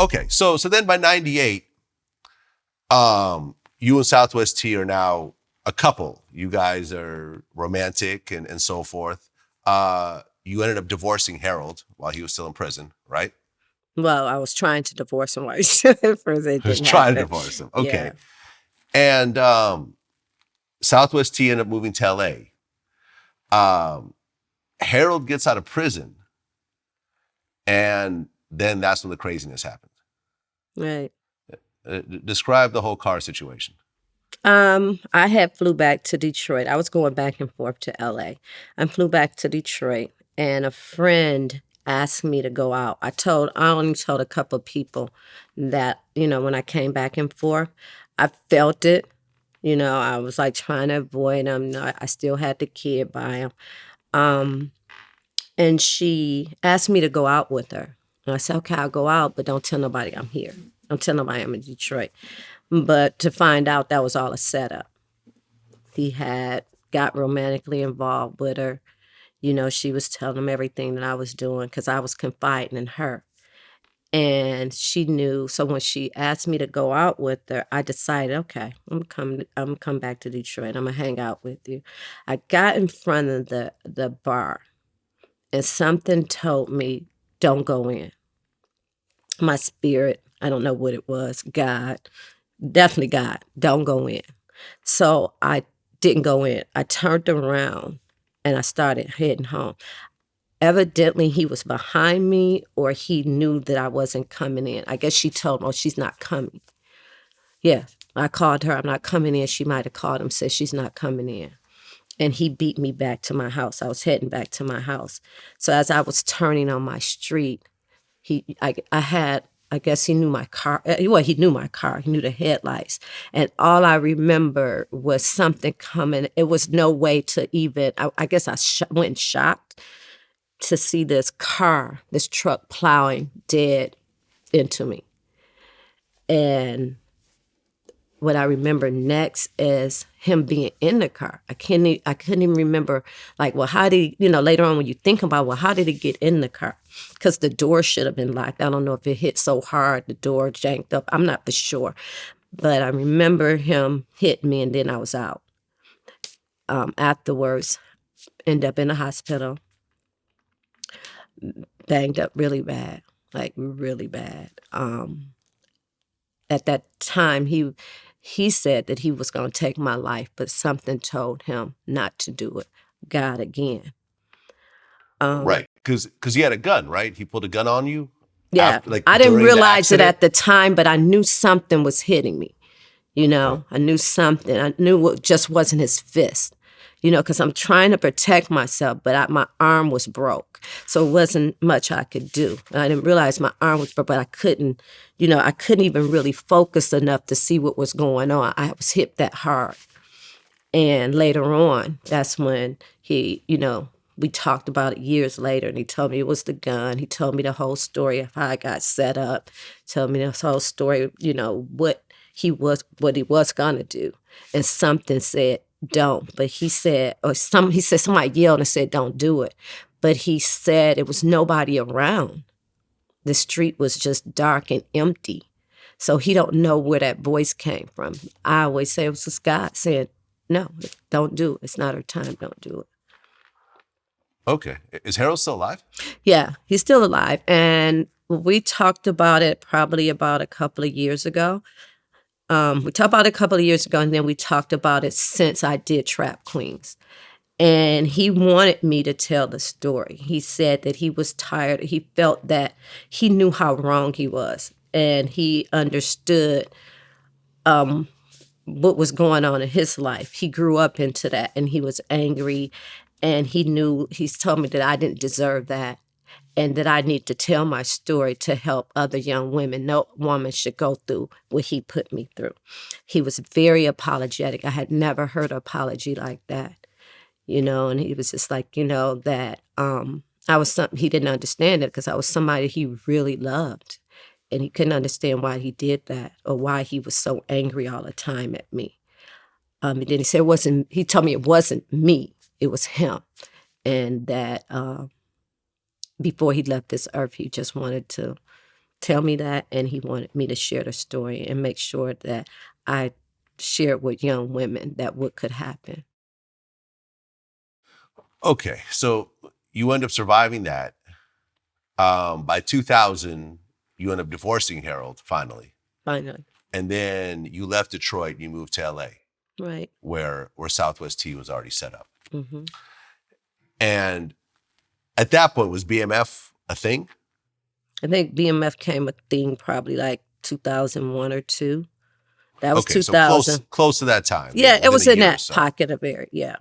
Okay, so then by 98, you and Southwest T are now a couple. You guys are romantic and so forth. You ended up divorcing Harold while he was still in prison, right? Well, I was trying to divorce him while he was still in prison. It He was didn't trying to happen. divorce him. Yeah. Okay. And Southwest T ended up moving to LA. Harold gets out of prison, and then that's when the craziness happened. Right. Describe the whole car situation. I had flew back to Detroit. I was going back and forth to LA. I flew back to Detroit, and a friend asked me to go out. I only told a couple of people that, when I came back and forth, I felt it. I was like trying to avoid him. I still had the kid by him. And she asked me to go out with her. And I said, okay, I'll go out, but don't tell nobody I'm here. Don't tell nobody I'm in Detroit. But to find out that was all a setup. He had got romantically involved with her. She was telling him everything that I was doing because I was confiding in her. And she knew. So when she asked me to go out with her, I decided, okay, I'm gonna come back to Detroit. I'm gonna hang out with you. I got in front of the bar, and something told me, don't go in. My spirit, I don't know what it was, God, definitely God, don't go in. So I didn't go in. I turned around and I started heading home. Evidently, he was behind me, or he knew that I wasn't coming in. I guess she told him, oh, she's not coming. Yeah, I called her, I'm not coming in. She might have called him, said she's not coming in. And he beat me back to my house. I was heading back to my house. So as I was turning on my street, I guess he knew my car. Well, he knew my car. He knew the headlights. And all I remember was something coming. It was no way to even, I guess I went shocked to see this truck plowing dead into me. And what I remember next is him being in the car. I couldn't even remember, like, well, how did he, later on when you think about, well, how did he get in the car? Because the door should have been locked. I don't know if it hit so hard, the door janked up. I'm not for sure. But I remember him hit me, and then I was out. Afterwards, ended up in the hospital, banged up really bad, like really bad. At that time, he said that he was going to take my life, but something told him not to do it. God again. Right, because he had a gun, right? He pulled a gun on you? Yeah, I didn't realize it at the time, but I knew something was hitting me. I knew something. I knew it just wasn't his fist. Because I'm trying to protect myself, but my arm was broke. So it wasn't much I could do. And I didn't realize my arm was broke, but I couldn't even really focus enough to see what was going on. I was hit that hard. And later on, that's when he, we talked about it years later, and he told me it was the gun. He told me the whole story of how I got set up, told me this whole story, what he was going to do. And something said, don't. But he said, somebody yelled and said, don't do it. But he said it was nobody around. The street was just dark and empty. So he don't know where that voice came from. I always say it was just God saying, no, don't do it. It's not our time. Don't do it. Okay. Is Harold still alive? Yeah, he's still alive. And we talked about it probably about a couple of years ago. We talked about it a couple of years ago, and then we talked about it since I did Trap Queens. And he wanted me to tell the story. He said that he was tired. He felt that he knew how wrong he was, and he understood what was going on in his life. He grew up into that, and he was angry, and he's told me that I didn't deserve that, and that I need to tell my story to help other young women. No woman should go through what he put me through. He was very apologetic. I had never heard an apology like that, and he was just like, that I was something he didn't understand it because I was somebody he really loved. And he couldn't understand why he did that or why he was so angry all the time at me. And then he said he told me it wasn't me, it was him. And that before he left this earth, he just wanted to tell me that, and he wanted me to share the story and make sure that I shared with young women that what could happen. Okay, so you end up surviving that. By 2000, you end up divorcing Harold finally, Finally, and then you left Detroit and you moved to LA, right. where Southwest Tea was already set up. Hmm. And at that point, was BMF a thing? I think BMF came a thing probably like 2001 or two. That was Okay, so 2000. close to that time. Yeah, it within was a in year or that so. pocket of area. Yeah.